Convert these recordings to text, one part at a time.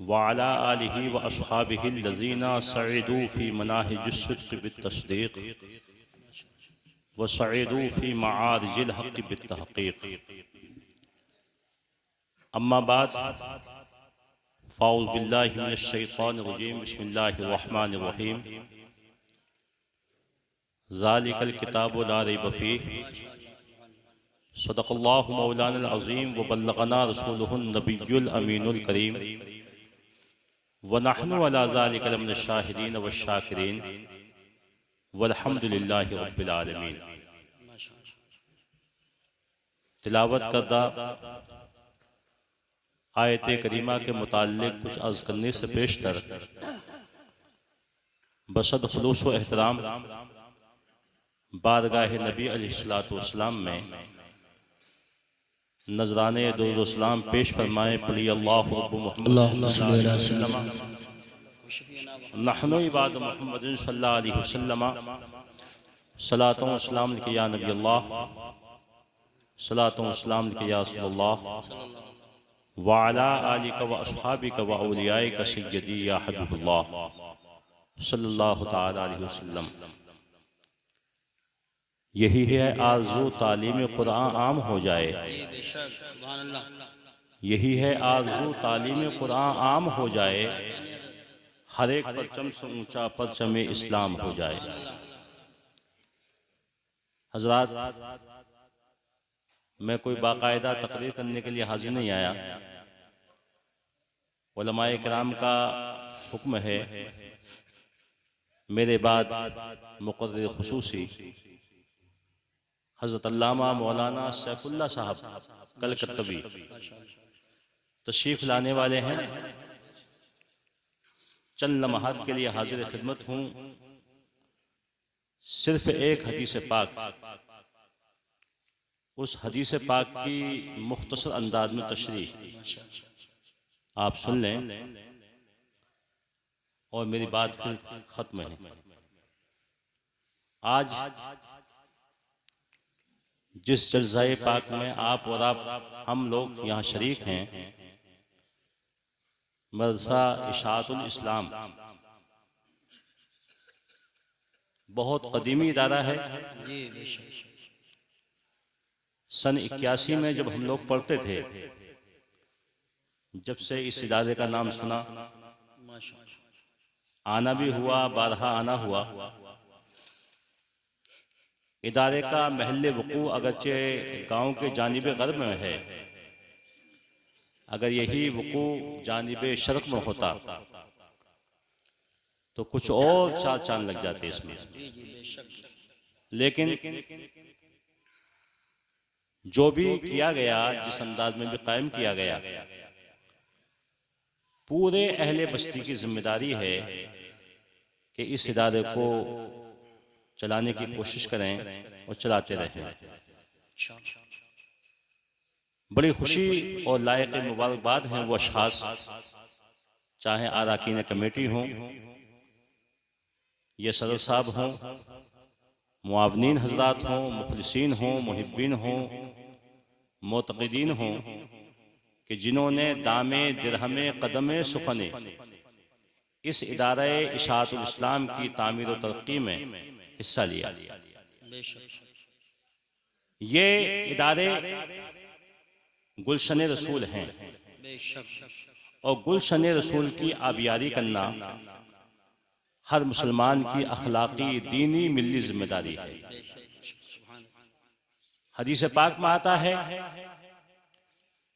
वअला आलिहि व अस्हाबिहि लज़ीना सअदू फ़ी मनाहिजिस्सिद्क़ि बित्तस्दीक़ व सअदू फ़ी मआरिजिल हक़्क़ि बित्तहक़ीक़। अम्मा बाद फ़अऊज़ु बिल्लाहि मिनश शैतानिर रजीम बिस्मिल्लाहिर रहमानिर रहीम। ज़ालिकल किताबु ला रैब फ़ीह सदक़ल्लाहु मौलानल अज़ीम व बल्लग़ना रसूलुहुन नबियुल अमीनुल करीम व नहनु अला ज़ालिका लमिनश शाहिदीन व शाकिरीन वल्हम्दुलिल्लाहि रब्बिल आलमीन। तिलावत करदा आयत करीमा के मुताल्लिक़ कुछ अर्ज़ करने से पेशतर बसद खुलूस व एहतराम बारगाह नबी अलैहिस्सलातु वस्सलाम में नजराने दुरूद सलाम पेश फरमाए। पली अल्लाहु रब्बु मुहम्मद नहनु इबाद मुहम्मदिन सल्लल्लाहु अलैहि वसल्लम सलातो व सलाम लिके या नबी अल्लाह सलातो व सलाम लिके या रसूलल्लाह व अला आलिका व अस्हाबिका व औलियाइका सय्यदी या हबीबुल्लाह सल्लल्लाहु तआला अलैहि वसल्लम। यही है आरज़ू तालीम कुरान आम हो जाए, यही है आरज़ू तालीम कुरान आम हो जाए, हर एक परचम से ऊंचा परचम इस्लाम हो जाए। हज़रात, मैं कोई बाकायदा तकरीर करने के लिए हाजिर नहीं आया। उलमाए किराम का हुक्म है मेरे बाद मुक़र्रिर खुसूसी हज़रत अल्लामा मौलाना सैफुल्लाह साहब कलकत्तवी तशरीफ़ लाने वाले हैं। चंद लम्हात के लिए हाजिर खिदमत हूँ। सिर्फ एक हदीस पाक, उस हदीस पाक की मुख्तसर अंदाज में तशरीह आप सुन लें और मेरी बात फिर ख़त्म है। आज जिस जलसाए पाक में आप और हम लोग यहाँ शरीक हैं, मदरसा इशाअतुल इस्लाम बहुत कदीमी इदारा है। सन 81 में जब हम लोग पढ़ते थे, जब से इस इदारे का नाम सुना, आना भी हुआ, बारहा आना हुआ। इदारे का महल्ले वक़ू अगरचे गाँव के जानिब ग़र्ब में है, अगर यही वक़ू जानिब शर्क़ में होता तो कुछ और चार चांद लग जाते इसमें। लेकिन जो भी किया गया, जिस अंदाज में भी कायम किया गया, पूरे अहले बस्ती की जिम्मेदारी है कि इस इदारे को चलाने की कोशिश करें और चलाते रहें। बड़ी खुशी और लायक मुबारकबाद हैं वो अशख़ास, चाहे अरकान कमेटी हों, ये सदर साहब हों, मुआवनीन हजरात हों, मुखलिसीन हों, मुहिब्बीन हों, मोतक़िदीन हों, कि जिन्होंने दामे दिरहमे कदमे सुखने इस इदारे इशाअतुल इस्लाम की तामीर और तरक्की में हिस्सा लिया। ये इदारे गुलशन रसूल हैं और गुलशन रसूल की आबियारी करना हर मुसलमान की अखलाकी, दीनी, मिल्ली जिम्मेदारी है। हदीस पाक में आता है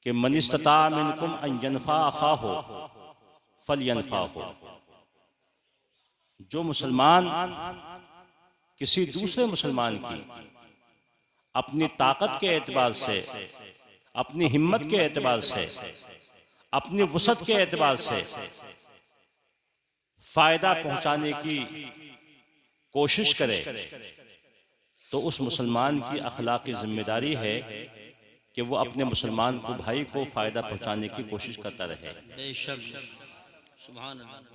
कि मन इस्तता मिनकुम अन यनफ़ा अख़ाहु फ़लयनफ़अहु। जो मुसलमान किसी दूसरे मुसलमान की अपनी ताकत के एतबार से, अपनी हिम्मत के एतबार से, अपनी वसअत के एतबार से फायदा पहुंचाने की कोशिश करे, तो उस मुसलमान की अखलाकी जिम्मेदारी है कि वो अपने मुसलमान को, भाई को फायदा पहुंचाने की कोशिश करता रहे।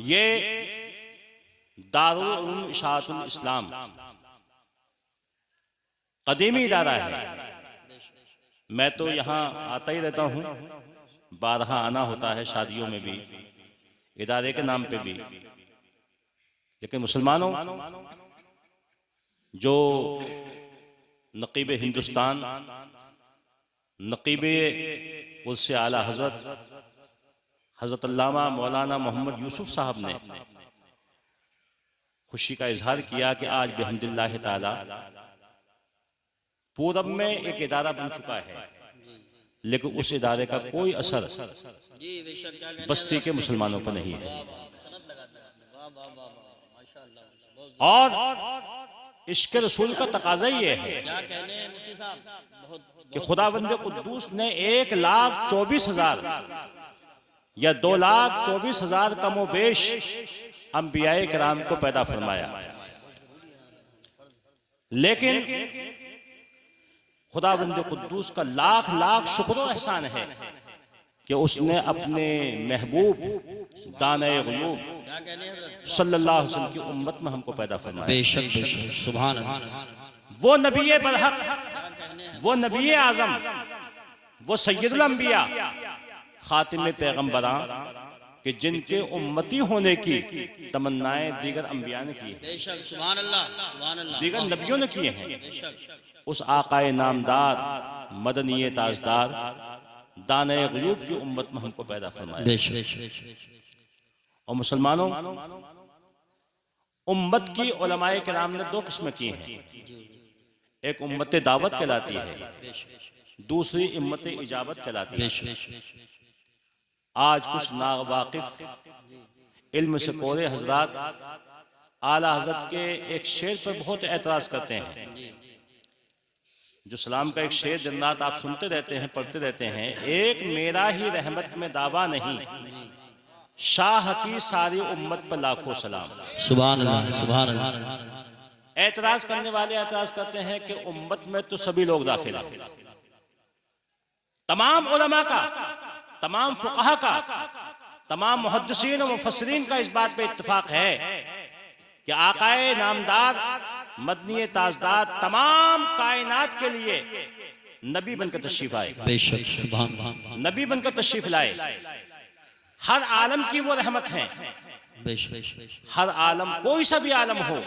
ये दारुल उलूम इशाअतुल इस्लाम कदीमी इदारा है। मैं तो यहाँ आता ही रहता हूँ, बारहा आना होता है शादियों में भी, इदारे के नाम पे भी। लेकिन मुसलमानों, जो नकीब हिंदुस्तान, नकीब उलसे आला हज़रत अल्लामा मौलाना मोहम्मद यूसुफ साहब ने खुशी का इजहार किया कि आज बिहम्दिल्लाह ताला पूरब में एक इदारा बन चुका है, लेकिन उस इदारे का कोई असर बस्ती के मुसलमानों पर नहीं है। और इश्क रसूल का तकाजा ये है कि खुदावंद कुद्दूस ने 1,24,000 या 2,24,000 कमोबेश अंबियाए किराम को पैदा फरमाया। लेकिन खुदावंद कुद्दूस का लाख लाख शुक्र और एहसान है कि उसने अपने महबूब दाने ग़ुयूब सल्लल्लाहु अलैहि वसल्लम की उम्मत में हमको पैदा फरमाया। बेशक बेशक, सुभान अल्लाह। वो नबी बरहक, वो नबी आज़म, वो सय्यदुल अंबिया, खातिम पैगम्बरान कि जिनके उम्मती होने की तमन्नाएं दीगर अंबिया ने की है, बेशक, सुभान अल्लाह, सुभान अल्लाह, दीगर नबियों ने किए हैं। बेशक। उस आकाए नामदार मदनी ताजदार दाने ग़ुयूब की उम्मत में हमको पैदा फरमाया। बेशक। और मुसलमानों, उम्मत की उलमाए किराम ने दो किस्में की हैं। एक उम्मत दावत कहलाती है, दूसरी उम्मत इजाबत कहलाती है। आज कुछ नावाकिफ इल्म से कोरे हजरात आला हजरत के एक शेर पर बहुत एतराज करते हैं। जो सलाम का एक शेर दिन रात आप सुनते रहते हैं, पढ़ते रहते हैं, एक मेरा ही रहमत में दावा नहीं, शाह की सारी उम्मत पर लाखों सलाम। सुभान अल्लाह, सुभान अल्लाह। एतराज करने वाले एतराज करते हैं कि उम्मत में तो सभी लोग दाखिल हैं। तमाम उलमा का, तमाम फुक़हा का, तमाम मुहद्दिसीन और मुफस्सिरीन का इस बात पे इत्तिफाक है कि आकाए नामदार मदनी ताजदार तमाम कायनात के लिए नबी बनकर तशरीफ आए। बेशक, सुभान अल्लाह। नबी बनकर तशरीफ लाए। हर आलम की वो रहमत है। बेशक। हर आलम, कोई सा भी आलम हो,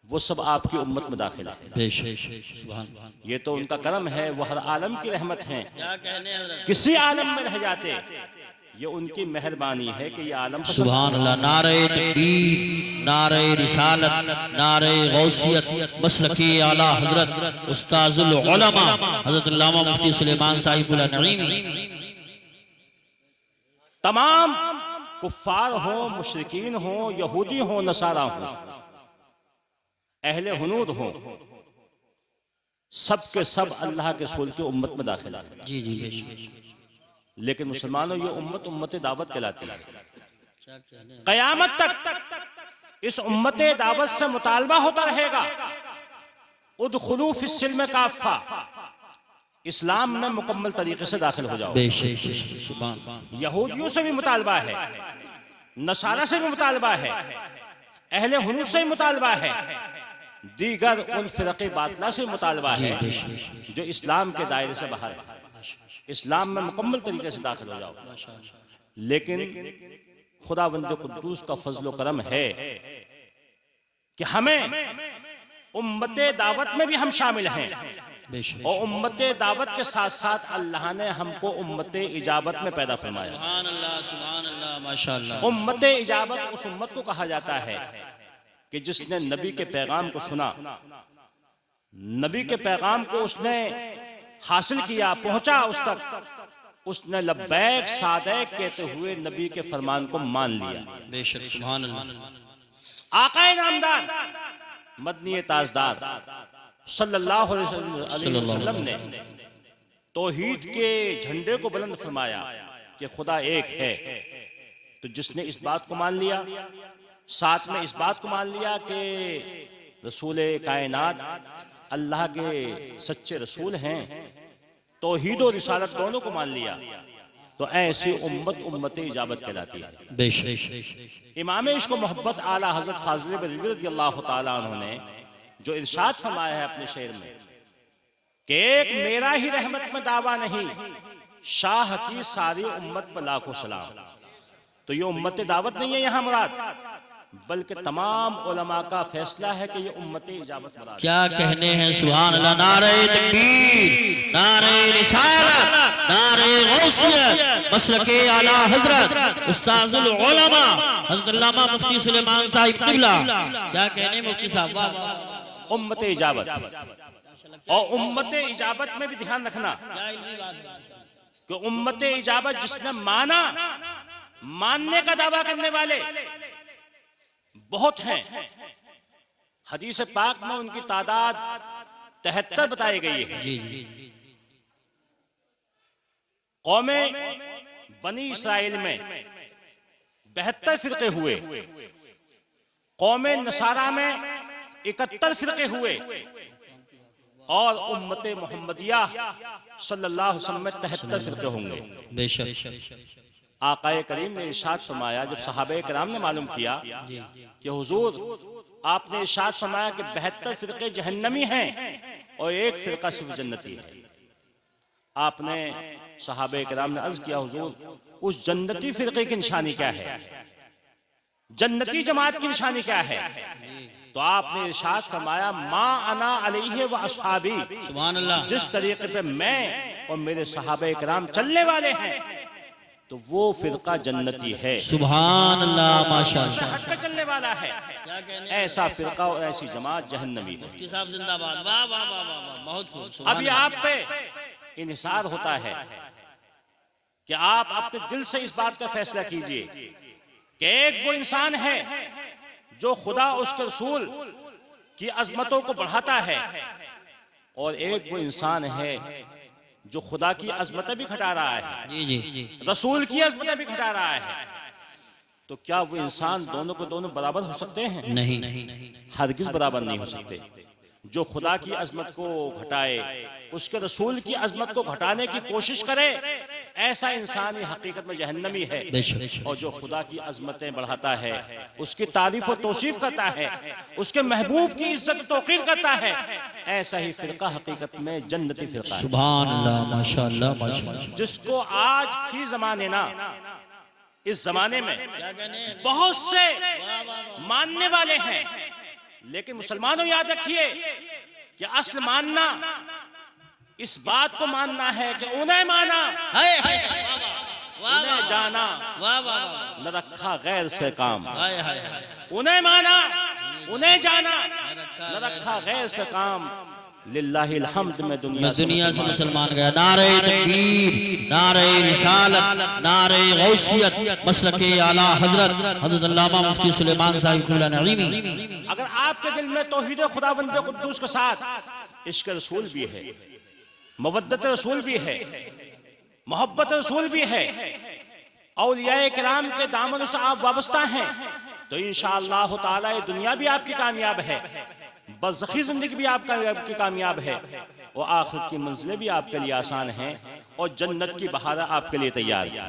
वो सब आपकी उम्मत में दाखिल है। बेशक, सुभान अल्लाह। ये तो उनका करम है, वो हर आलम की रहमत है। क्या कहने हज़रत, किसी आलम में रह जाते, ये उनकी मेहरबानी है कि ये आलम। सुभान अल्लाह। नारे तकबीर, नारे रिसालत, नारे गौसियत, मसलकी आला हजरत उस्ताजुल उलमा हजरत अल्लामा मुफ्ती सुलेमान साहिबुल नईमी। तमाम कुफ्फार हो, मुशरिकीन हो, यहूदी हो, नसारा हो, अहले हुनूद हो, सब के सब अल्लाह के रसूल की उम्मत में दाखिल है। जी जी, बेशक। लेकिन मुसलमानों, ये उम्मत दावत कहलाती है। क़यामत तक इस उम्मत दावत से मुतालबा होता रहेगा, उदखुलू फिस्सिल्म काफ़ा, इस्लाम में मुकम्मल तरीके से दाखिल हो जाओ। बेशक, सुभान। यहूदियों से भी मुतालबा है, नसारा से भी मुतालबा है, अहले हुनूद से भी मुतालबा है, दीगर उन फ़िरक़े बातिला से मुतालबा है जो इस्लाम के दायरे से बाहर है। इस्लाम में मुकम्मल तरीके से दाखिल हो जाओ। लेकिन खुदावंद कुद्दूस का फजल करम है कि हमें उम्मत दावत में भी हम शामिल हैं, और उम्मत दावत के साथ साथ अल्लाह ने हमको उम्मत इजाबत में पैदा फरमाया। सुभान अल्लाह, सुभान अल्लाह, माशाअल्लाह। उम्मत इजाबत उस उम्मत को कहा जाता है कि जिसने नबी के पैगाम को सुना, नबी के पैगाम को उसने हासिल किया, पहुंचा उस तक, उसने लब्बैक सादैक कहते हुए नबी के फरमान को मान लिया। बेशक, सुभान अल्लाह। आकाए नामदार मदनी ताजदार सल्लल्लाहु अलैहि वसल्लम ने तौहीद के झंडे को बुलंद फरमाया कि खुदा एक है। तो जिसने इस बात को मान लिया, साथ में इस बात को मान लिया कि रसूल कायनात अल्लाह के सच्चे रसूल हैं, तौहीद और रिसालत दोनों को मान लिया, तो ऐसी उम्मत उम्मत इजाबत कहलाती है। बेशक। इमाम इश्क व मोहब्बत आला हज़रत फाज़िल बरेलवी रज़ियल्लाहु ताला अन्हु ने जो इरशाद फरमाया है अपने शेर में कि एक मेरा ही रहमत में दावा नहीं, शाह की सारी उम्मत पर लाखों सलाम। तो ये उम्मत दावत नहीं है यहाँ मुराद, बल्कि तमाम उलमा का फैसला है कि ये उम्मत इजाबत मुराद। क्या कहने हैं, सुभान अल्लाह। नारे तकबीर, नारे रिसालत, नारे गौसियत, मसलके आला हजरत उस्ताजुल उलमा हज़रत अल्लामा मुफ्ती सुलेमान साहिब क़िबला। क्या कहने मुफ्ती साहब, वाह वाह। उम्मत इजाबत, और उम्मत इजाबत में भी ध्यान रखना कि उम्मत इजाबत जिसने माना, मानने का दावा करने वाले बहुत हैं। हदीस पाक में उनकी तादाद 73 बताई गई है। जी जी। कौमे बनी इसराइल में 72 फिरके हुए, कौमे नसारा में 71 फिरके हुए, और उम्मत मुहम्मदिया सल्लल्लाहु अलैहि वसल्लम में 73 फिरके होंगे। बेशक। आकाए करीम ने इरशाद फरमाया, जब सहाबे कराम ने मालूम किया कि हुजूर आपने इरशाद फरमाया कि 72 फिरके जहन्नमी हैं और एक फिरका सिर्फ जन्नती है, आपने सहाबे कराम ने अर्ज किया, हुजूर उस जन्नती फिरके की निशानी क्या है, जन्नती जमात की निशानी क्या है? तो आपने इरशाद फरमाया, मा अना अलैहि व अस्हाबी, सुभान अल्लाह। जिस तरीके पे मैं और मेरे सहाबे कराम चलने वाले हैं तो वो फिरका जन्नती है। सुभान अल्लाह, माशाअल्लाह। हट कर चलने वाला है, ऐसा फिरका और ऐसी जमात जहन्नमी है। मुफ्ती साहब जिंदाबाद, वाह वाह वाह वाह, बहुत खूब। अभी आप पे इन्हिसार होता है कि आप अपने दिल से इस बात का फैसला कीजिए कि एक वो इंसान है जो खुदा उसके रसूल की अजमतों को बढ़ाता है, और एक वो इंसान है जो खुदा की अजमतें भी घटा रहा है, जी जी, रसूल की अजमतें भी घटा रहा है। तो क्या वो इंसान दोनों को दोनों बराबर हो सकते हैं? नहीं। हरगिज बराबर नहीं हो सकते। जो खुदा की अजमत को घटाए, उसके रसूल की अजमत को घटाने की कोशिश करे, ऐसा इंसान ही हकीकत में जहन्नमी है। और जो खुदा की अजमतें बढ़ाता है, उसकी तारीफ और तौसीफ करता है, उसके महबूब की इज्जत और तौकीर करता है, ऐसा ही फिरका हकीकत में जन्नती फिरका है। सुभान अल्लाह, माशाअल्लाह माशाअल्लाह। जिसको आज फी जमाने ना, इस जमाने में बहुत से मानने वाले हैं, लेकिन मुसलमानों याद रखिए कि असल मानना इस बात को मानना है कि उन्हें माना, उन्हें जाना, न रखा गैर से काम। उन्हें माना, उन्हें जाना, न रखा गैर से काम। लिल्लाहिल हम्द में दुनिया से मुसलमान गया। नारे तकबीर, नारे रिसालत, नारे गौसियत, मसलके आला हजरत हज़रत अल्लामा मुफ्ती सुलेमान साहिब क़िबला नईमी। अगर आपके दिल में तौहीद खुदावंद कुद्दूस के साथ इश्क रसूल भी है, मवद्दत रसूल भी है, मोहब्बत रसूल भी है, औलियाए किराम के दामन से आप वाबस्ता हैं, तो इंशाअल्लाह ताला ये दुनिया भी आपकी कामयाब है, बरज़खी जिंदगी भी आपकी कामयाब है, और आखिरत की मंजिलें भी आपके लिए आसान हैं, और जन्नत की बहार आपके लिए तैयार है।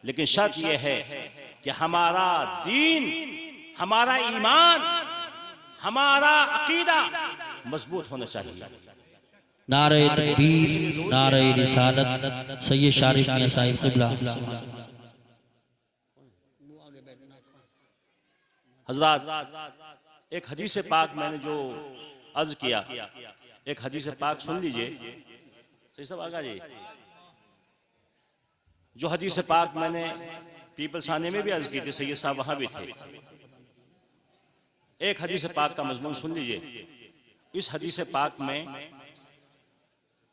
लेकिन शर्त यह है कि हमारा दीन, हमारा ईमान, हमारा अकीदा मजबूत होना चाहिए। नारे तकबीर, नारे रिसालत, सैयद शारिफ मियां साहिब क़िबला। हज़रात, एक हदीस पाक मैंने जो अर्ज किया, एक हदीस पाक सुन लीजिए। सही सब आगा जी, जो हदीस पाक मैंने पीपल्स थाने में भी अर्ज की थी, सैयद साहब वहां भी थे। एक हदीस पाक का मजमून सुन लीजिए। इस हदीस पाक में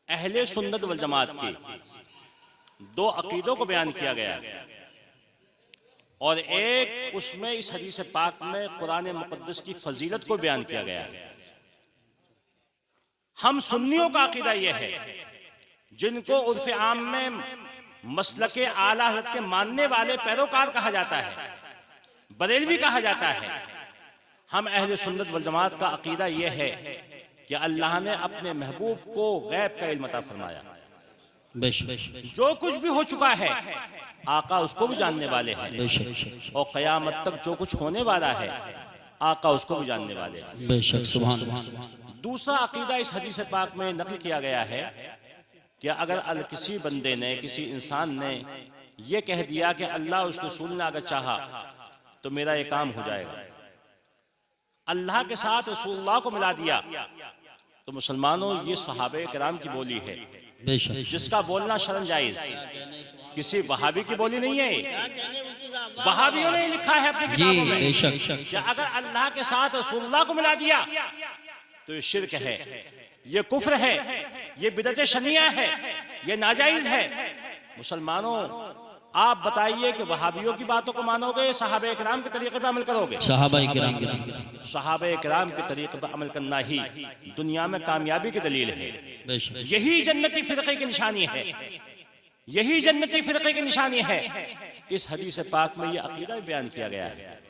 अहले सुन्नत वल जमात के दो अकीदों को बयान किया गया, और एक उसमें इस हदीस पाक में कुरान मुक़द्दस की फजीलत को बयान किया गया है। हम सुन्नियों का अकीदा यह है, जिनको उर्फ़ आम में मसलके आला हज़रत के मानने वाले पैरोकार कहा जाता है, बरेलवी कहा जाता है। हम अहले सुन्नत वल जमात का अकीदा यह है कि अल्लाह ने अपने महबूब को गैब का इल्म अता फरमाया। जो कुछ भी हो चुका है आका उसको भी जानने वाले हैं, और क़यामत तक जो कुछ होने वाला है आका उसको भी जानने वाले हैं। बेशक, सुभान अल्लाह। दूसरा अकीदा इस हदीस पाक में नक़ल किया गया है कि अगर किसी बंदे ने, किसी इंसान ने ये कह दिया कि अल्लाह उसके रसूल ने अगर चाहा तो मेरा ये काम हो जाएगा, अल्लाह के साथ रसूलुल्लाह को मिला दिया, तो मुसलमानों ये सहाबे किराम की बोली है जिसका बोलना शर्म जायज, किसी वहाबी की बोली नहीं है। वहाबियों ने लिखा है अपनी किताबों में कि अगर अल्लाह के साथ रसूलुल्लाह को मिला दिया तो ये शिर्क है, ये कुफ्र है, ये बिदअत शनिया है, ये नाजायज है। मुसलमानों आप बताइए कि वहाबियों की बातों को मानोगे, सहाबे किराम के तरीके पर अमल करोगे? सहाबे किराम के तरीके पर अमल करना ही दुनिया में कामयाबी की दलील है। यही जन्नती फिरके की निशानी है, यही जन्नती फिरके की निशानी है। इस हदीस पाक में ये अकीदा बयान किया गया है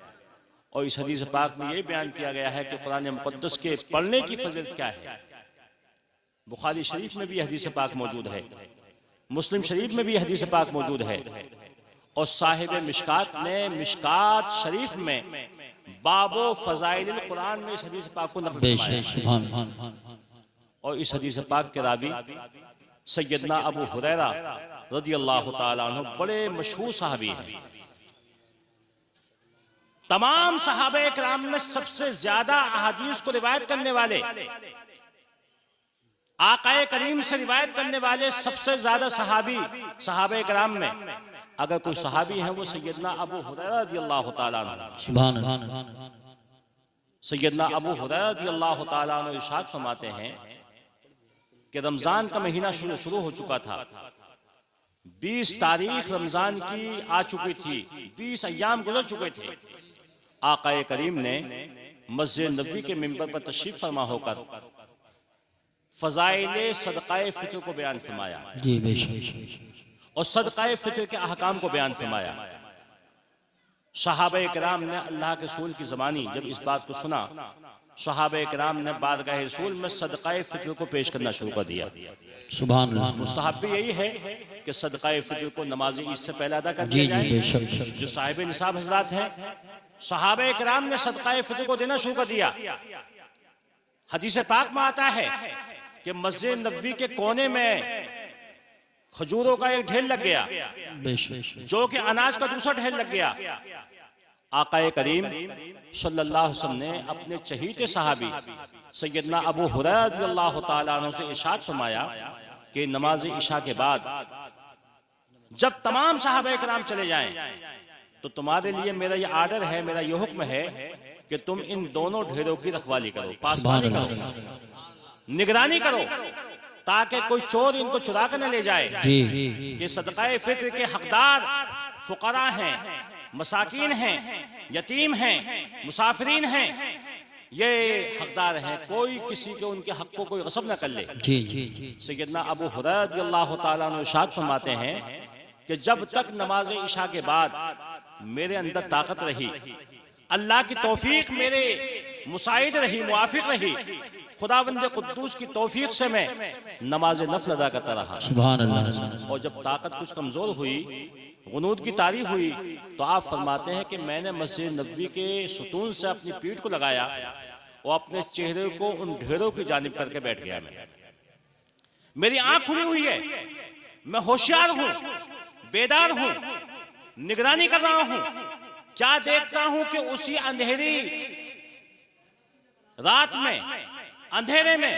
और इस हदीस पाक में ये बयान किया गया है कि कुरान मुक़द्दस के पढ़ने की फजीलत क्या है। बुखारी शरीफ में भी हदीस पाक मौजूद है, मुस्लिम शरीफ में भी हदीस पाक मौजूद है और साहिब मिशकात ने मिशकात शरीफ में बाबो फज़ाइल कुरान में इस हदीस पाक को नक़ल किया। और इस हदीस पाक के रावी सैयदना अबू हुरैरा रज़ियल्लाहु ताला अन्हु बड़े मशहूर सहाबी हैं। तमाम सहाबे किराम में सबसे ज्यादा अहादीस को रिवायत करने वाले, आकाए करीम से रिवायत करने वाले सबसे ज्यादा सहाबी सहाबे किराम में अगर कोई सहाबी है वो सैयदना अबू हुरैरा रज़ियल्लाहु ताला अन्हु। सुभान अल्लाह। सैयदना अबू हुरैरा रज़ियल्लाहु ताला अन्हु इरशाद फरमाते हैं कि रमजान का महीना शुरू हो चुका था, 20 तारीख रमजान की आ चुकी थी, 20 अय्याम गुजर चुके थे। आकाए करीम ने मस्जिद नबवी के मिंबर पर तशरीफ फरमा होकर फज़ाइले सदक़ाए फित्र को बयान फरमाया और सदक़ाए फित्र के अहकाम को बयान फरमाया। सहाबे किराम ने अल्लाह के रसूल की ज़बानी जब इस बात को सुना, सहाबे किराम ने बारगाह रसूल में सदक़ाए फित्र को पेश करना शुरू कर दिया। सुभान अल्लाह। मुस्तहब भी यही है कि सदक़ाए फित्र को नमाज ईद से पहले अदा कर दिया जाए। जो साहिब निसाब हज़रात हैं, सहाबे किराम ने सदक़ाए फित्र को देना शुरू कर दिया। हदीस पाक में आता है कि मस्जिद नबवी के कोने में खजूरों का एक ढेर लग गया, जो कि अनाज का दूसरा ढेर लग गया। आकाए करीम सल्लल्लाहु अलैहि वसल्लम ने अपने चहीते सहाबी सैयदना अबू हुरैरा रज़ियल्लाहु ताला अन्हु से इरशाद फरमाया कि नमाज इशा के बाद जब तमाम सहाबा किराम चले जाएं तो तुम्हारे लिए मेरा ये आर्डर है, मेरा ये हुक्म है कि तुम इन दोनों ढेरों की रखवाली करो, पासबानी करो, निगरानी करो, ताकि कोई चोर इनको चुरा कर न ले जाए। कि सदक़ाए फित्र के हकदार फुकरा हैं, मसाकीन हैं, यतीम हैं, मुसाफिरीन हैं, ये हकदार हैं, कोई किसी के उनके हक को कोई गस्ब न कर ले। सैयदना अबू हुरैरा रज़ियल्लाहु ताला अन्हु इरशाद फरमाते हैं कि जब तक नमाज इशा के बाद मेरे अंदर ताकत रही, अल्लाह की तौफीक मेरे मुसाइद रही, मुआफिक रही, खुदावंद कुद्दूस की तौफीक से मैं नमाज नफल अदा करता रहा। सुभान अल्लाह। और जब ताकत कुछ कमजोर हुई, गुनूद की तारीख हुई, तो आप फरमाते हैं कि मैंने मस्जिद नबवी के सुतून से अपनी पीठ को लगाया और अपने चेहरे को उन ढेरों की जानिब करके बैठ गया। मेरी आंख खुली हुई है, मैं होशियार हूं, बेदार हूं, निगरानी कर रहा हूं। क्या देखता हूं कि उसी अंधेरी रात में, अंधेरे में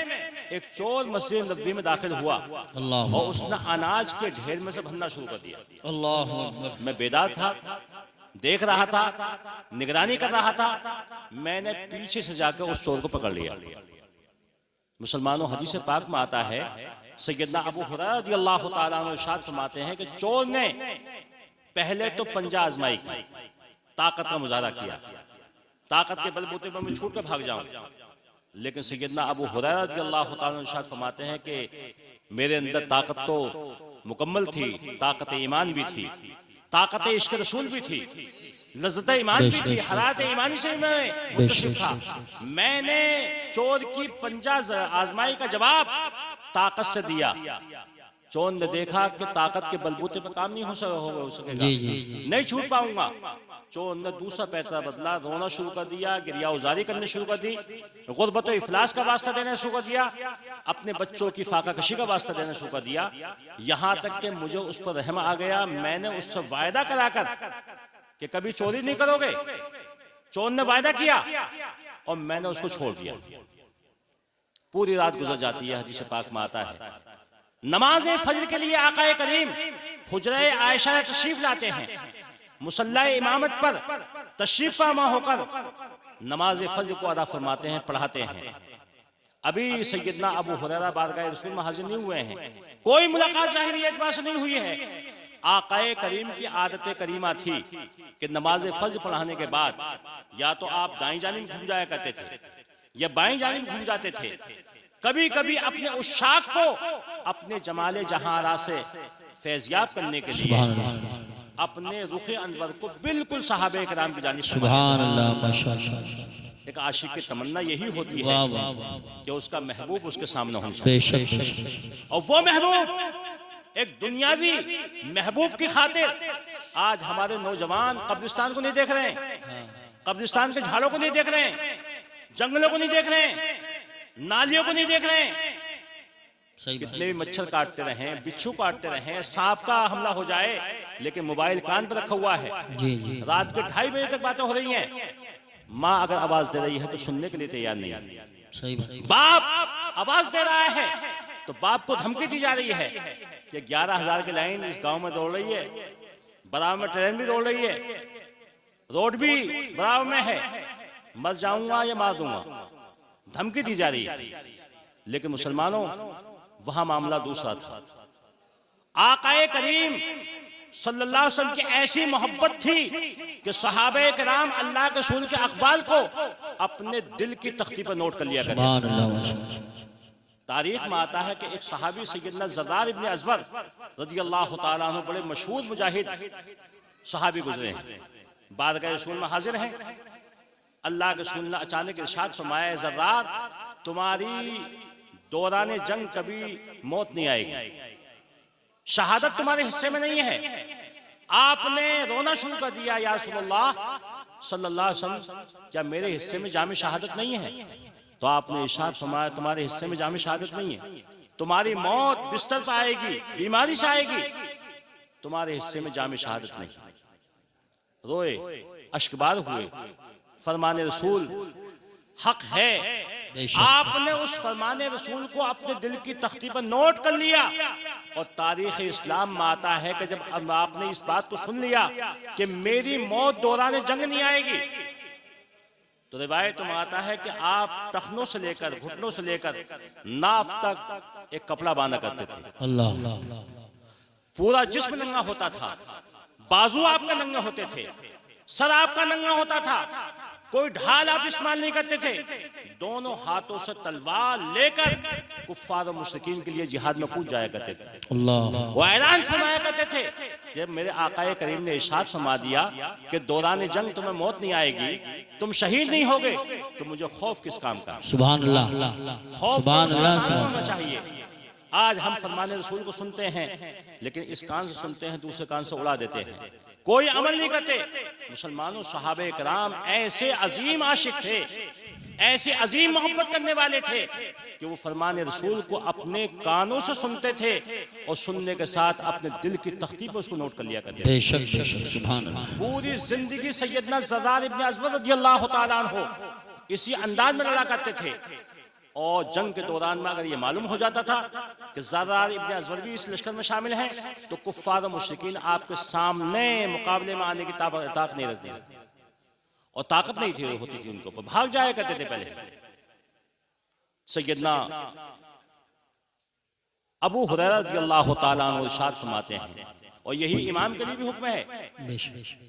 एक चोर मस्जिद नबवी में दाखिल हुआ और उसने अनाज के ढेर में से भरना शुरू कर दिया। अल्लाह अकबर। मैं बेदार था, देख रहा था, निगरानी कर रहा था, मैंने पीछे से जाकर उस चोर को पकड़ लिया। मुसलमानों, हदीस पाक में आता है, सैयदना अबू हुरैरा रज़ियल्लाहु ताला अन्हु इरशाद फरमाते हैं कि चोर ने पहले तो पंजा आजमाई की, ताकत का मुजाहरा किया, ताकत के बलबूते पर मैं छूट कर भाग जाऊं। लेकिन सैयदना अबू हुरैरा रज़ियल्लाहु ताला अन्हु इरशाद फरमाते हैं कि मेरे अंदर ताकत तो मुकम्मल थी, ताकत ईमान भी थी, ताकत इश्क रसूल भी थी, लज़्ज़त ईमान भी थी, हरारत ईमानी से मैं मुतसिफ था। मैंने चोर की पंजा आजमाई का जवाब ताकत से दिया। चोर ने देखा कि ताकत के बलबूते पर काम नहीं हो सकेगा, नहीं छूट पाऊंगा। चोर ने दूसरा पैतरा बदला, रोना शुरू कर दिया, गिरियाउजारी करने शुरू कर दी, गुर्बत इफलास का वास्ता देना शुरू कर दिया, अपने बच्चों की फाका कशी का वास्ता देना शुरू कर दिया। यहां तक कि मुझे उस पर रहम आ गया। मैंने उससे वायदा कराकर कि कभी चोरी नहीं करोगे। चोर ने वायदा किया और मैंने उसको छोड़ दिया। पूरी रात गुजर जाती है। हदीस पाक में आता है नमाज फजर के लिए आका करीम हुजरा आयशा में तशरीफ लाते हैं। मुसल्ला इमामत पर तशरीफ फरमा होकर नमाज फजर को अदा फरमाते हैं, पढ़ाते हैं। अभी सैयदना अबू हुरैरा बारगाह रसूल में हाजिर नहीं हुए हैं, कोई मुलाकात ज़ाहिरी एतबार से नहीं हुई है। आकाए करीम की आदत करीमा थी कि नमाज फजर पढ़ाने के बाद या तो आप दाईं जानिब घूम जाया करते थे या बाईं जानिब घूम जाते थे। कभी कभी अपने उस शाख को अपने जमाले जहां से फैज़याब करने के लिए अपने रुखे अनवर को बिल्कुल सहाबे किराम की जानिब, सुभान अल्लाह, माशाअल्लाह। एक आशिक की तमन्ना यही होती है कि उसका महबूब उसके सामने होना चाहिए। बेशक बेशक। और वो महबूब एक दुनियावी महबूब की खातिर आज हमारे नौजवान कब्रिस्तान को नहीं देख रहे हैं, कब्रिस्तान के झाड़ों को नहीं देख रहे हैं, जंगलों को नहीं देख रहे हैं, नालियों को नहीं देख रहे हैं। कितने भी मच्छर काटते रहे, बिच्छू काटते रहे, सांप का हमला हो जाए, लेकिन मोबाइल कान पर रखा हुआ है। जी जी। रात के 2:30 बजे तक बातें हो रही हैं। माँ अगर आवाज दे रही है तो सुनने के लिए तैयार नहीं है। सही बात। बाप आवाज दे रहा है तो बाप को धमकी दी जा रही है कि 11,000 की लाइन इस गांव में दौड़ रही है, बराबर में ट्रेन भी दौड़ रही है, रोड भी बराबर में है, मर जाऊंगा या मार दूंगा, धमकी दी जा रही है। लेकिन मुसलमानों वहां मामला दूसरा था। आकाए करीम सल्लल्लाहु अलैहि वसल्लम की ऐसी मोहब्बत थी कि सहाबे किराम अल्लाह के रसूल के अक़वाल को अपने दिल की तख्ती पर नोट कर लिया करते। सुभान अल्लाह, माशाअल्लाह। तारीख में आता है कि एक सहाबी सैयदना ज़र्रार इब्न अज़वर रज़ियल्लाहु ताला अन्हु बड़े मशहूर मुजाहिद सहाबी गुजरे हैं, बारगाह रसूल में हाजिर हैं। अल्लाह के रसूल ने अचानक इरशाद फरमाया, ज़र्रार तुम्हारी दौरान जंग कभी मौत नहीं आएगी, शहादत तुम्हारे हिस्से में नहीं है। आपने रोना शुरू कर दिया, या रसूलल्लाह सल्लल्लाहु अलैहि वसल्लम क्या मेरे हिस्से में जामे शहादत नहीं है? तो आपने इरशाद फरमाया तुम्हारे हिस्से में जामे शहादत नहीं है, तुम्हारी मौत बिस्तर पर आएगी, बीमारी से आएगी, तुम्हारे हिस्से में जामे शहादत नहीं। रोए, अश्कबार हुए। फरमाने रसूल हक है। आपने उस फरमाने रसूल को अपने दिल की तख्ती पर नोट कर लिया। और तारीख इस्लाम में आता है कि जब आपने इस बात को सुन लिया कि मेरी मौत दौरान जंग नहीं आएगी, तो रिवायत में आता है कि आप टखनों से लेकर घुटनों से लेकर नाफ तक एक कपड़ा बांधा करते थे। अल्लाह। पूरा जिस्म नंगा होता था, बाजू आपका नंगे होते थे, सर आपका नंगा होता था, कोई ढाल आप इस्तेमाल नहीं करते थे, दोनों हाथों से तलवार लेकर कुफ्फार और मुश्रिकीन के लिए जिहाद में कूद जाया करते थे। अल्लाह। वो ऐलान फरमाया करते थे, जब मेरे आकाए करीम ने इरशाद फरमा दिया कि दौरान जंग तुम्हें मौत नहीं आएगी, तुम शहीद नहीं होगे, तो मुझे खौफ किस काम का? सुभान अल्लाह, खौफ सुभान अल्लाह होना चाहिए। आज हम फरमाने रसूल को सुनते हैं, लेकिन इस कान से सुनते हैं, दूसरे कान से उड़ा देते हैं, कोई अमल नहीं करते। मुसलमानों सहाबे कराम ऐसे अजीम आशिक थे, ऐसे अजीम मोहब्बत करने वाले थे कि वो फरमाने रसूल को अपने कानों से सुनते थे और सुनने के साथ अपने दिल की तख्ती पर उसको नोट कर लिया करते थे। बेशक बेशक, सुभान अल्लाह। पूरी जिंदगी सैयदना ज़र्रार इब्न अज़वर रज़ियल्लाहु ताला अन्हु इसी अंदाज में लड़ा करते थे। और जंग के दौरान में अगर ये मालूम हो जाता था कि ज़र्रार इब्न अज़वर भी इस लश्कर में शामिल हैं, तो कुफ्फार और मुश्रिकीन आपके सामने मुकाबले में आने की ताकत नहीं रहती, और ताकत नहीं थी होती थी उनको, भाग जाया करते थे। पहले सैयदना अबू हुरैरा रज़ियल्लाहु ताला अन्हु इरशाद फरमाते हैं, और यही इमाम के लिए भी हुक्म है।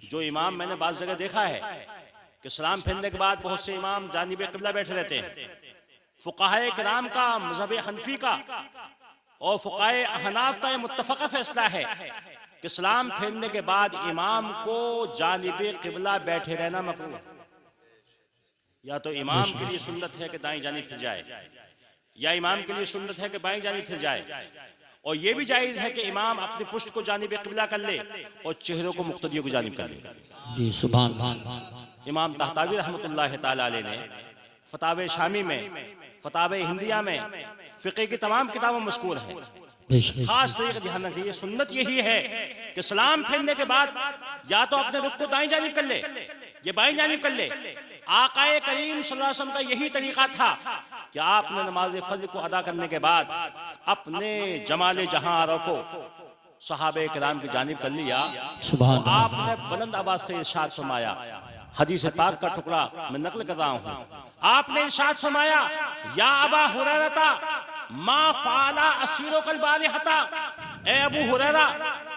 जो इमाम मैंने बाज़ जगह देखा है कि सलाम फेरने के बाद बहुत से इमाम जानिब क़िबला बैठे रहते हैं। फ़ुक़हाए किराम का, मज़हब हनफी का और फ़ुक़हाए अहनाफ का ये मुत्तफ़क़ा फैसला है कि सलाम फेरने के बाद इमाम को जानिब क़िबला बैठे रहना मकरूह है। या तो इमाम के लिए सुन्नत है कि दाईं जानिब फिर जाए, या इमाम के लिए सुन्नत है कि बाईं जानिब फिर जाए, और यह भी जायज़ है कि इमाम अपनी पुश्त को जानिब क़िबला कर ले और चेहरों को मुक़्तदियों की जानिब कर ले। जी सुभान। इमाम तहतावी रहमतुल्लाह ताला अलैह ने फतावे शामी में, फतावे हिंदिया में फ़िक़्ह की तमाम किताबों मज़कूर है। खास तरीके ध्यान रखिए, सुन्नत यही है कि सलाम फेरने के बाद या तो अपने रुख को दाईं जानिब कर ले, ये बाईं जानिब कर ले। आकाए करीम सल्लल्लाहु अलैहि वसल्लम का यही तरीका था कि आपने नमाज फज्र को अदा करने के बाद अपने जमाले जहां को सहाबे किराम की जानिब कर लिया। तो आपने बुलंद आवाज से इरशाद फरमाया, हदीस पाक का टुकड़ा मैं नकल कर रहा हूँ। आपने इरशाद फरमाया, या अबा हुरैरा मा फाला असीरो कल बारिहता, ए अबू हुरैरा,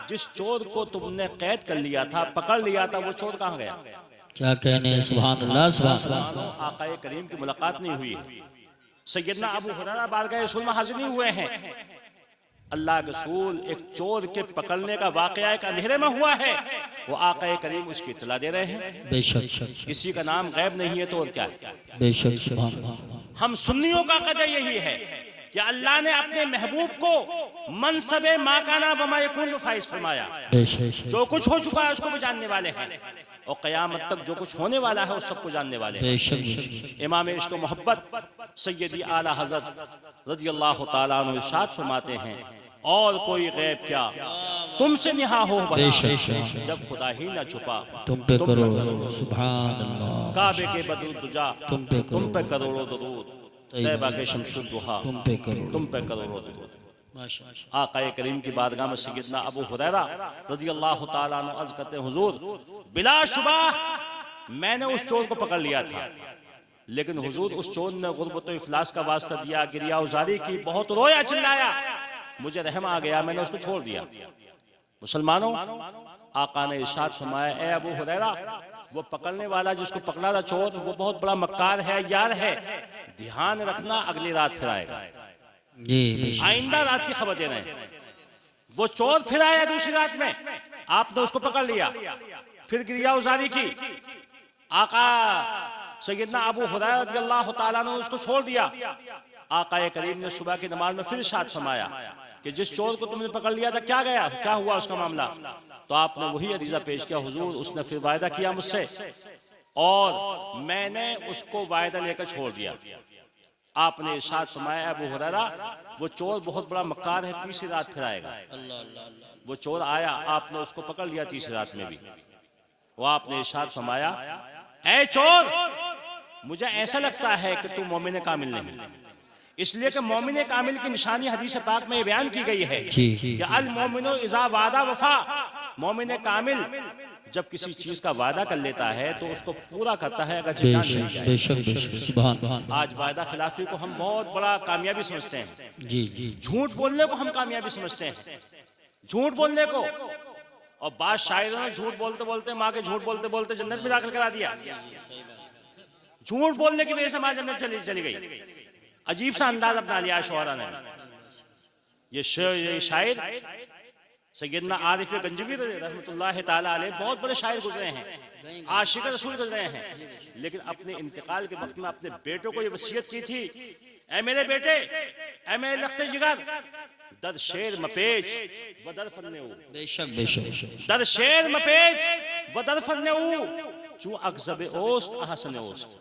जिस चोर को तुमने कैद कर लिया था, पकड़ लिया था, वो चोर कहाँ गया? क्या कहने, सुभान अल्लाह सुभान अल्लाह। आकाए करीम की मुलाकात नहीं हुई है, सैयदना अबू हुरैरा बारगाह रसूल में हाजिर नहीं हुए हैं। अल्लाह के रसूल एक चोर के पकड़ने का वाकया एक अंधेरे में हुआ है, वो आकाए करीम उसकी इत्तला दे रहे हैं। बेशक किसी का नाम गैब नहीं है तो और क्या है? बेशक सुभान अल्लाह। हम सुन्नियों का कदर यही है कि अल्लाह ने अपने महबूब को मनसबे माकाना वमा यकून फाइज फरमाया। जो कुछ हो चुका है उसको भी जानने वाले हैं, और क़यामत तक जो कुछ होने वाला है उस सबको जानने वाले हैं। इमाम इश्क व मोहब्बत सैयदी आला हज़रत रज़ियल्लाहु ताला अन्हु इरशाद फरमाते हैं, और कोई गैब क्या तुमसे निहा हो जब खुदा ही न छुपा तुम पे करो सुभान अल्लाह। काबे के बदरूद दुजा तुम पे करोड़ों दुरूद, तैयबा के शमशुद दुहा तुम पे करोड़ों दुरूद। आक़ाए करीम की बारगाह में सैयदना अबू हुरैरा रज़ियल्लाहु ताला अन्हु अर्ज़ करते हैं, हुजूर बिलाशुबा मैंने उस चोर को पकड़ लिया था, लेकिन हुजूर उस चोर ने गुर्बत व इफलास का वास्ता दिया, गिरिया उजारी की, बहुत रोया चिल्लाया, मुझे रहम आ गया, मैंने उसको छोड़ दिया। मुसलमानों, आका ने इरशाद फरमाया, ए अबू हुरैरा, वो पकड़ने वाला जिसको पकड़ा था चोर, वो बहुत बड़ा मक्कार है, यार है, ध्यान रखना अगली रात फिर आएगा। आइंदा रात की खबर दे रहे हैं। वो चोर फिर आया दूसरी रात में, आपने उसको पकड़ लिया, फिर गिरिया उजारी की, आका सैयदना अबू हुरैरा रज़ियल्लाहु ताला ने उसको छोड़ दिया। आकाए करीम ने सुबह की नमाज में फिर इरशाद फरमाया कि जिस चोर को तुमने पकड़ लिया था क्या गया, क्या हुआ उसका मामला? तो आपने वही अरीजा पेश किया, हुजूर उसने फिर वायदा किया मुझसे और मैंने उसको वायदा लेकर छोड़ दिया। आपने इरशाद फरमाया, अबू हुरैरा, वो चोर बहुत बड़ा मक्कार है, तीसरी रात फिर आएगा। वो चोर आया, आपने उसको पकड़ लिया तीसरी रात में भी। वो आपने इरशाद फरमाया, ऐ चोर, मुझे ऐसा लगता है कि तू मोमिन कामिल नहीं, इसलिए कि मोमिन कामिल की निशानी हदीस पाक में बयान की गई है कि अल मोमिनो इज़ा वादा वफा, मोमिन कामिल जब किसी चीज का वादा कर लेता है तो उसको पूरा करता है, अगर आज वायदा खिलाफी को हम बहुत बड़ा कामयाबी समझते हैं, झूठ बोलने को हम कामयाबी समझते हैं, झूठ बोलने को। और बाद शायरों ने झूठ बोलते बोलते माँ के झूठ बोलते बोलते जन्नत में दाखिल करा दिया। झूठ बोलने की वजह से माँ जन्नत चली गई। अजीब सा अंदाज अपना लिया शोहरा ने। ये शायर सैयदना आरिफ गंजवी रहमतुल्लाह ताला अलैह बहुत बड़े शायर गुजरे हैं, आशिक रसूल गुजरे हैं, लेकिन अपने इंतकाल के वक्त में अपने बेटों को ये वसीयत की थी, ऐ मेरे बेटे, ऐ मेरे लख्ते जिगर, दर शेर मपेच व दर फन्ने दर शेर मपेच व दर फन्ने चू अक्सब ओस्त अहसन ओस्त।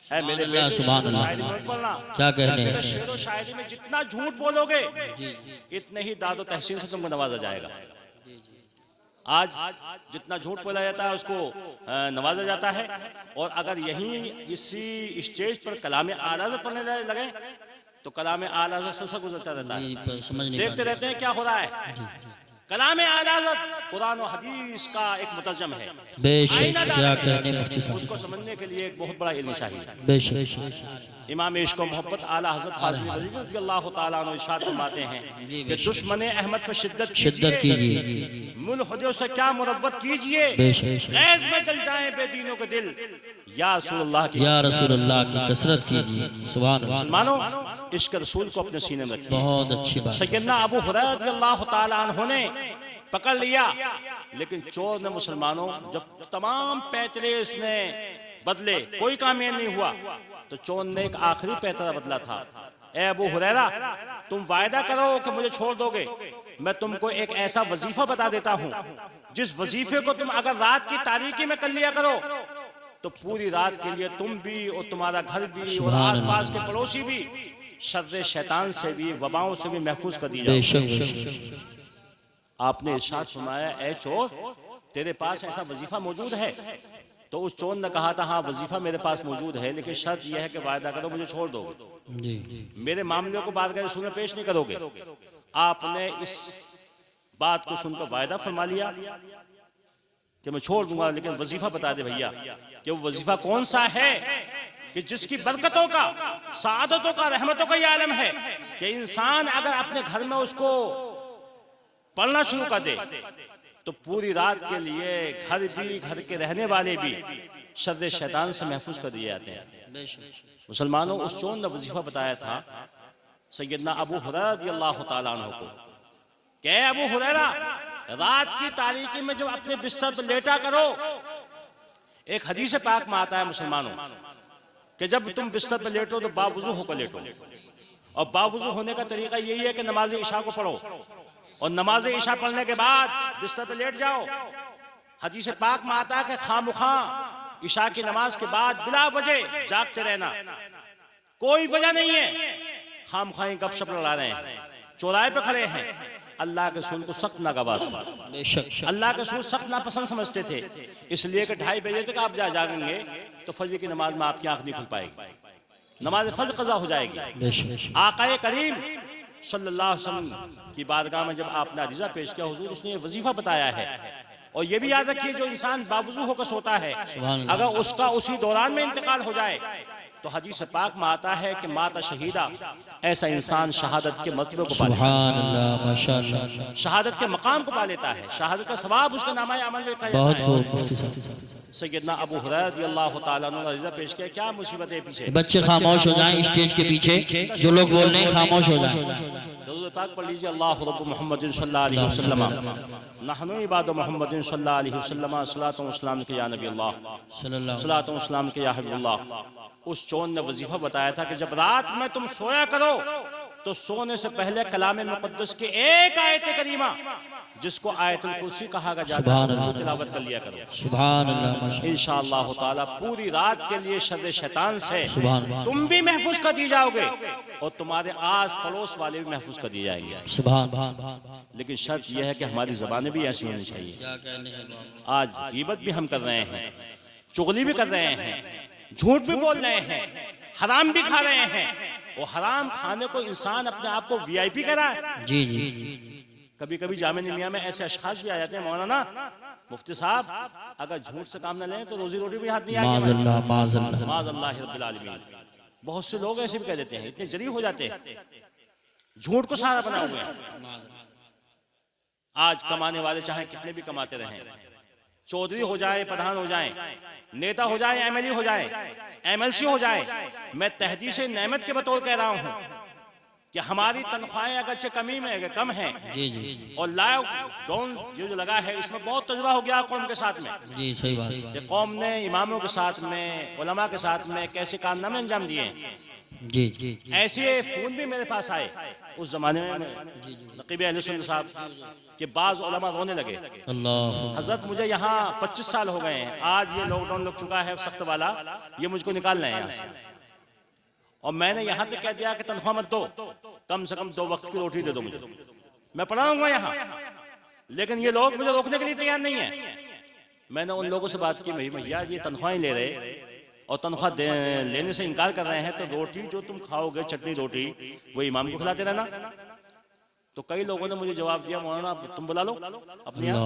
ऐ मेरे बेटे, शायरी में बोलना, क्या कहते हैं, शेर और शायरी में जितना झूठ बोलोगे इतने ही दादो तहसीन से तुमको नवाजा जाएगा। आज जितना झूठ बोला जाता है उसको नवाजा जाता है, और अगर यहीं इसी स्टेज पर कलाम आलाज़त पढ़ने लगे तो कलाम आलाज़त से गुजरता रहता है, देखते रहते हैं क्या हो रहा है। कलाम आलाज़त कुरान और हदीस का एक मुतरजम है, क्या कहने मुफ्ती साहब, उसको समझने के लिए एक बहुत बड़ा इल्म चाहिए। इमाम इश्क व मोहब्बत आला हज़रत फाज़िल रज़ियल्लाहु ताला अन्हु इरशाद फरमाते हैं कि दुश्मन अहमद पर शिद्दत कीजिए, मुल्हिदों से क्या मुरव्वत कीजिए, गैज़ में जल जाएं बेदीनों के दिल, या रसूलुल्लाह की कसरत कीजिए। सुभान अल्लाह। मुसलमानों, इश्क रसूल को अपने सीने में रखिए। बहुत अच्छी बात। सैयदना अबू हुरैरा रज़ियल्लाहु ताला अन्हु ने पकड़ लिया, लेकिन चोर ने मुसलमानों जब तमाम पैतरे उसने बदले, कोई कामयाब नहीं हुआ, तो चोर ने एक आखिरी पैतरा बदला था। ए अबू हुरैरा, तुम वायदा करो कि मुझे छोड़ दोगे, मैं तुमको एक ऐसा वजीफा बता देता हूँ जिस वजीफे को तुम अगर रात की तारीकी में कर लिया करो तो पूरी रात के लिए तुम भी और तुम्हारा घर भी और आसपास के पड़ोसी भी शर्रे शैतान से भी वबाओं से भी महफूज कर दी जाए। आपने इरशाद फरमाया, ऐ चोर तेरे पास ऐसा वजीफा मौजूद है? तो उस चोर ने कहा था, हाँ वजीफा मेरे पास मौजूद है, लेकिन शर्त यह है कि वायदा करो मुझे छोड़ दोगे, मेरे मामले को बात कर सुने पेश नहीं करोगे। आपने इस बात को सुनकर वायदा फरमा लिया कि मैं छोड़ दूंगा, लेकिन वजीफा बता दे भैया कि वो वजीफा कौन सा है कि जिसकी बरकतों का, सादतों का, रहमतों का यह आलम है कि इंसान अगर अपने घर में उसको पढ़ना शुरू कर दे तो पूरी रात के लिए घर भी, घर के रहने वाले भी शर्रे शैतान से महफूज कर दिए जाते हैं। मुसलमानों, उस चोर ने वजीफा बताया था सैयदना अबू हुरैरा रज़ियल्लाहु ताला अन्हु को, क्या अबू हुरैरा रात की तारीकी में जब अपने बिस्तर पर लेटा करो, एक हदीस पाक में आता है मुसलमानों कि जब तुम बिस्तर पर लेटो तो बावुजू होकर लेटो, और बावुजू होने का तरीका यही है कि नमाज इशा को पढ़ो और नमाज इशा पढ़ने के बाद बिस्तर पर लेट जाओ। हदीस पाक में आता है कि खामुखा इशा की नमाज के बाद बिला वजह जागते रहना, कोई वजह नहीं है, खामखाई गपशप लड़ा रहे हैं, चौराहे पे खड़े हैं। अल्लाह के रसूल को सख्त नागवार, अल्लाह के रसूल सख्त नापसंद समझते थे, इसलिए कि 2:30 बजे तक आप जागेंगे तो फजर की नमाज में आपकी आंख नहीं खुल पाएगी, नमाज फजर कज़ा हो जाएगी। आकाए करीम सल्लल्लाहु अलैहि वसल्लम की बारगाह में जब आपने रिजा पेश किया, हुजूर उसने ये वजीफा बताया है। और ये भी याद रखिए, जो इंसान बावुजू होकर सोता है अगर उसका उसी दौरान में इंतकाल हो जाए तो हदीस पाक में आता है कि माता शहीदा, ऐसा इंसान शहादत के मर्तबे को पा लेता है, शहादत के मकाम को पा लेता है, शहादत का सवाब उसका नामा अमल में लिखा जाता है। सैयदना अबू हुरैरा रज़ियल्लाहु ताला अन्हु ने रिज़ा पेश किया, क्या मुसीबत है पीछे? बच्चे खामोश हो जाएं, स्टेज के पीछे जो लोग बोल रहे हैं खामोश हो जाएं। दरूद पाक पढ़ लीजिए, अल्लाहु रब्बु मुहम्मदिन सल्लल्लाहु अलैहि वसल्लम नहनु इबादु मुहम्मदिन सल्लल्लाहु अलैहि वसल्लम सलातु व सलाम के या नबी अल्लाह, सलातु व सलाम के या हबीबुल्लाह। उस चोर ने वजीफा बताया था कि जब रात में तुम सोया करो तो सोने से पहले कलाम मुक़द्दस की एक आयत करीमा जिसको आयतुल कुर्सी कहा जाता है उसको तिलावत कर लिया करो। सुभान अल्लाह। इंशाअल्लाह ताला पूरी रात के लिए शर्रे शैतान से तुम भी महफूज कर दी जाओगे और तुम्हारे आस पड़ोस वाले भी महफूज कर दिए जाएंगे। सुभान। लेकिन शर्त यह है कि हमारी ज़बानें भी ऐसी होनी चाहिए। आज गीबत भी हम कर रहे हैं, चुगली भी कर रहे हैं, झूठ भी बोल रहे हैं, हराम भी खा रहे हैं, और हराम खाने को इंसान अपने आप को VIP करा है। जी जी। कभी कभी जामिया मियां में ऐसे अशखास भी आ जाते हैं, मौलाना मुफ्ती साहब अगर झूठ से काम न लें तो रोजी रोटी भी हाथ नहीं आएगी, माज़अल्लाह रब्बिल आलमीन। बहुत से लोग ऐसे भी कह देते हैं, इतने जरी हो जाते हैं, झूठ को सहारा बना हुए हैं। आज कमाने वाले चाहे कितने भी कमाते रहें, चौधरी हो जाए, प्रधान हो जाए, नेता हो जाए, MLA हो जाए, MLC हो जाए, मैं तहदीस नेमत के बतौर कह रहा हूं कि हमारी तनख्वाहें अगरचे कम है जी जी, और लॉकडाउन जो लगा है इसमें बहुत तजुर्बा हो गया कौम के साथ में। जी सही बात है। कौम ने इमामों के साथ में, उलमा के साथ में कैसे कारनामे अंजाम दिए। जी जी। ऐसे फोन भी मेरे पास आए उस जमाने में नकीब अहले सुन्नत साहब के बाज़ उलमा रोने लगे, अल्लाह हजरत मुझे यहाँ 25 साल हो गए हैं, आज ये लॉकडाउन लग चुका है सख्त वाला, ये मुझको निकालना है यहाँ से, और मैंने यहाँ तक कह दिया कि तनख्वाह मत दो, कम से कम 2 वक्त की रोटी दे दो मुझे, मैं पढ़ाऊंगा यहाँ। लेकिन ये लोग मुझे रोकने के लिए तैयार नहीं है। मैंने उन लोगों से बात की, भाई भैया ये तनख्वाहें ले रहे और तनख्वाह लेने से इनकार कर रहे हैं, तो रोटी जो तुम खाओगे, चटनी रोटी, वो इमाम को खिलाते रहना। तो कई लोगों ने मुझे जवाब दिया, मौलाना तुम बुला लो अपने यहाँ।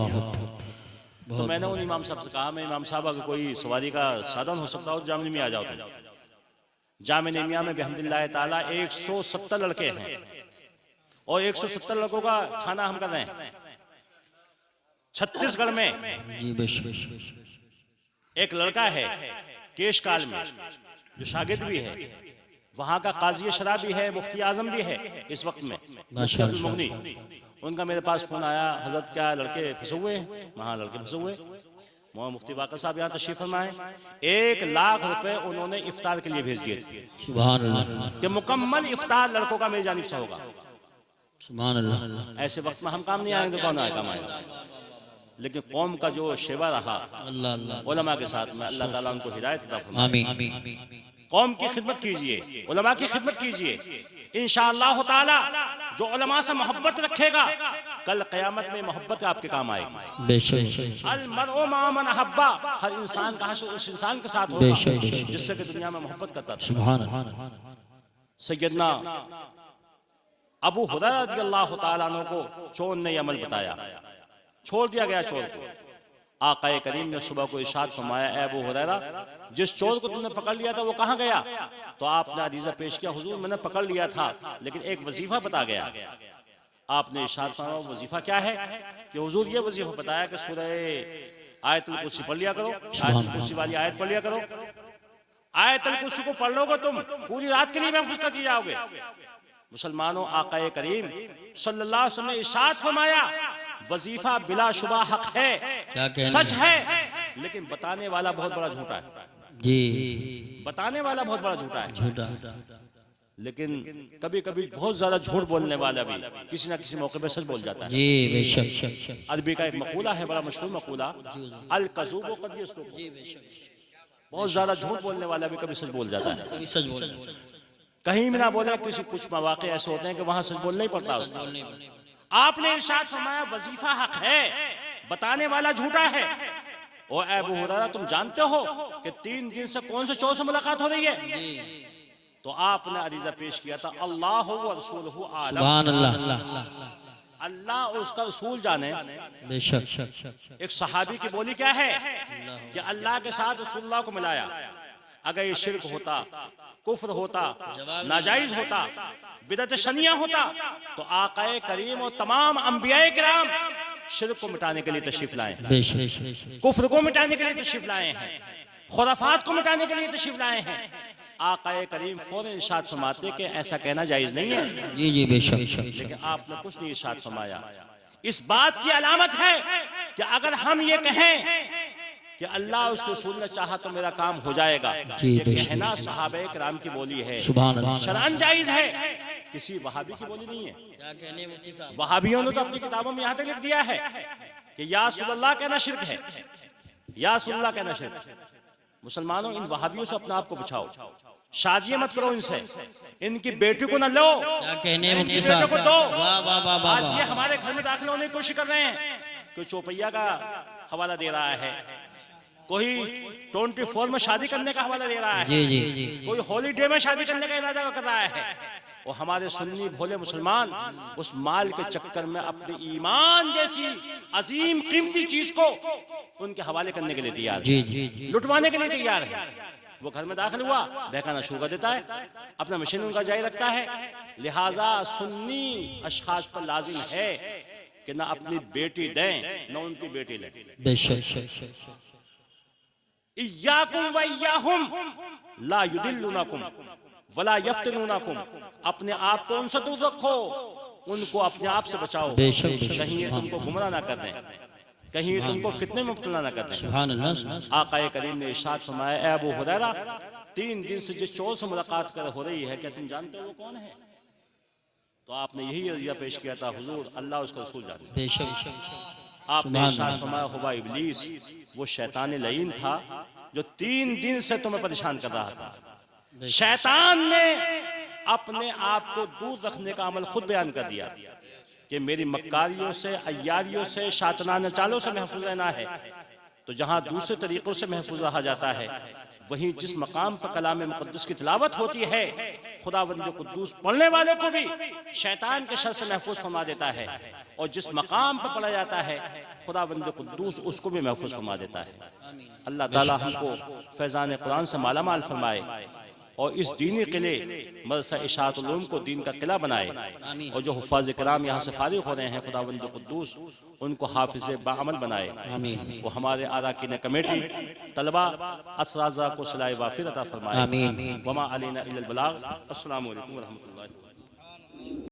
तो मैंने उन इमाम साहब से कहा, मैं इमाम साहब अगर कोई सवारी का साधन हो सकता हो तो जामिया में आ जाओ। तुम जामिया मियां में बिहम्दिल्लाह ताला 170 लड़के हैं और 170 लड़कों का खाना हम कर रहे हैं। छत्तीसगढ़ में एक लड़का है केशकाल में जो शागिर्द भी है, वहां का काजी शरा भी है, मुफ्ती आजम भी है इस वक्त में, मुगनी। उनका मेरे पास फोन आया, हजरत क्या लड़के फंसे हुए हैं? वहाँ लड़के फंसे हुए। मुफ्ती वाक़ा साहब यहाँ तशरीफ फरमाए, 1 लाख रुपए उन्होंने इफ्तार के लिए भेज दिए थे। सुभान अल्लाह। कि मुकम्मल इफ्तार लड़कों का मेरी जानिब से होगा। सुभान अल्लाह। ऐसे वक्त में हम काम नहीं आएंगे तो कौन आए काम आएगा? लेकिन कौम का जो शेवा रहा अल्लाह अल्लाह उलमा के साथ में, अल्लाह ताला उनको हिदायत अता फरमाए। आमीन। कौम की खिदमत कीजिए, उलमा की खिदमत कीजिए। इंशाअल्लाह ताला जो उलमा से मोहब्बत रखेगा कल क़यामत में मोहब्बत आपके काम आएगी। बेशक अल मरउ मा मन अहब्बा, हर इंसान का हश्र उस इंसान के साथ होगा बेशक, बेशक। जिससे कि दुनिया में मोहब्बत करता था। सुभान अल्लाह। सैयदना अबू हुरैरा रज़ियल्लाहु ताला अन्हु को चोर ने अमल बताया, छोड़ दिया गया चोर को। आक़ाए करीम ने सुबह को इरशाद फरमाया, ए अबू हुरैरा, जिस चोर को तुमने पकड़ लिया था वो कहाँ गया? तो आपने अरीज़ा पेश किया, हुजूर मैंने पकड़ लिया था लेकिन एक वजीफा बता गया। आपने इरशाद फरमाया वजीफा क्या है? कि हुजूर ये वजीफा बताया कि सूरह आयतुल कुर्सी पढ़ लिया करो, आयतुल कुर्सी वाली आयत पढ़ लिया करो। आयतुल कुर्सी को पढ़ लोगे तुम पूरी रात के लिए महफूज कर दिए जाओगे। मुसलमानों, आक़ाए करीम सल्लल्लाहु अलैहि वसल्लम ने इरशाद फरमाया वजीफा बिलाशुबा हक है, क्या कहना सच है, लेकिन बताने वाला बहुत बड़ा झूठा है। जी, बताने वाला बहुत बड़ा झूठा है। झूठा। लेकिन कभी कभी बहुत ज्यादा झूठ बोलने वाला भी किसी ना किसी मौके पे सच बोल जाता है। जी बेशक। अरबी का एक मकूला है, बड़ा मशहूर मकूला, अल कज़ूब क़द यसदुक़। बहुत ज्यादा झूठ बोलने वाला भी कभी सच बोल जाता है। कभी सच बोल, कहीं भी ना बोले, किसी कुछ मौके ऐसे होते हैं कि वहां सच बोलना ही पड़ता है उसको। आपने इरशाद फरमाया वजीफा हक है, बताने वाला झूठा है। ओ अबू हुरैरा, तुम जानते हो कि 3 दिन से कौन से चोर से मुलाकात हो रही है? तो आपने अरीजा पेश किया था अल्लाह व रसूलुहु आलम, सुभान अल्लाह, अल्लाह और उसका रसूल जाने। बेशक। एक सहाबी की बोली क्या है कि अल्लाह के साथ रसूलुल्लाह को मिलाया। अगर ये शिर्क होता, कुफ्र होता, नाजायज होता, बिदअत शनिया होता तो आक़ाए करीम और तमाम अंबियाए किराम शिर्क को मिटाने के लिए तशरीफ लाए हैं, बेशक। कुफ्र को मिटाने के लिए तशरीफ लाए हैं, खुराफात को मिटाने के लिए तशरीफ लाए हैं। आक़ाए करीम फौरन इरशाद फरमाते कि ऐसा कहना जायज नहीं है। जी जी बेशक। लेकिन आपने कुछ नहीं इरशाद फरमाया। इस बात की अलामत है कि अगर हम ये कहें कि अल्लाह उसके रसूल ने चाहा तो मेरा काम हो जाएगा, जी, ये बेशक। कहना सहाबे किराम की बोली है, सुभान अल्लाह। शरअन जायज है, किसी वहाबी की बोली नहीं है। क्या कहने मुफ्ती साहब? वहाबियों ने तो अपनी किताबों में यहाँ तक लिख दिया है कि या रसूलल्लाह कहना शिर्क है, या रसूलल्लाह कहना शिर्क है। मुसलमानों, इन वहाबियों से अपने आप को बचाओ, शादी मत करो इनसे, इनकी बेटी को ना लो, क्या कहने मुफ्ती इनकी साहब? बेटे को दो। वाह वाह वाह वाह आज ये वाह। हमारे घर में दाखिल होने की कोशिश कर रहे हैं, कोई चौपैया का हवाला दे रहा है, कोई 24 में शादी करने का हवाला दे रहा है, जी जी। कोई हॉलीडे में शादी करने का इरादा कर रहा है। और हमारे सुन्नी भोले मुसलमान उस माल के चक्कर में अपने ईमान जैसी अजीम कीमती चीज को उनके हवाले करने के लिए तैयार है, जी जी। लुटवाने के लिए तैयार है। वो घर में दाखिल हुआ, बहकाना शुरू कर देता है, अपना मशीन उनका जारी रखता है। लिहाजा सुन्नी अशखास पर लाजिम है कि ना अपनी बेटी दें न उनकी बेटी लें। बेशक। इय्याकुम व इय्याहुम ला युदिल्लुनकुम वला यफ्तिनुनकुम, अपने आप को उनसे दूर रखो, उनको अपने आप से बचाओ, बेशक, बेशक। कहीं ये तुमको गुमराह ना कर दें, कहीं ये तुमको फितने में मुब्तला ना कर दें। सुभान अल्लाह। आक़ाए करीम ने इरशाद फरमाया, ए अबू हुरैरा, 3 दिन से जिस चोर से मुलाकात कर हो रही है, क्या तुम जानते हो वो कौन है? तो आपने यही अर्ज़िया पेश किया था, हुजूर अल्लाह उसका रसूल जाने। बेशक। आपने इरशाद फरमाया हुवा इब्लीस, वो शैतान लईन था जो 3 दिन से तुम्हें परेशान कर रहा था। शैतान ने अपने आप को दूर रखने का अमल खुद बयान कर दिया कि मेरी मक्कारियों से, अय्यारियों से, शातनाना चालों से महफूज रहना है। तो जहां दूसरे तरीकों से महफूज रहा जाता है, वहीं जिस मकाम पर कलाम मुक़द्दस की तिलावत होती है, खुदावंद कुद्दूस पढ़ने वाले को भी शैतान के शर से महफूज फरमा देता है, और जिस मकाम पर पढ़ा जाता है खुदावंद कुद्दूस उसको भी महफूज फरमा देता है। अल्लाह ताला हमको फैज़ान कुरान से माला माल फरमाए और इस दीनी किले मदरसा इशाअतुल उलूम को दीन का किला बनाए, और जो हुफ़ाज़ किराम यहाँ से फारिग हो रहे हैं खुदावंद कुद्दूस उनको हाफिज़ बाअमल बनाए। वो हमारे अरकान कमेटी, तलबा, असराज़ा को सलाह वाफ़िर अता फरमाए। वमा अलैना इल्लल बलाग। अस्सलामु अलैकुम व रहमतुल्लाहि।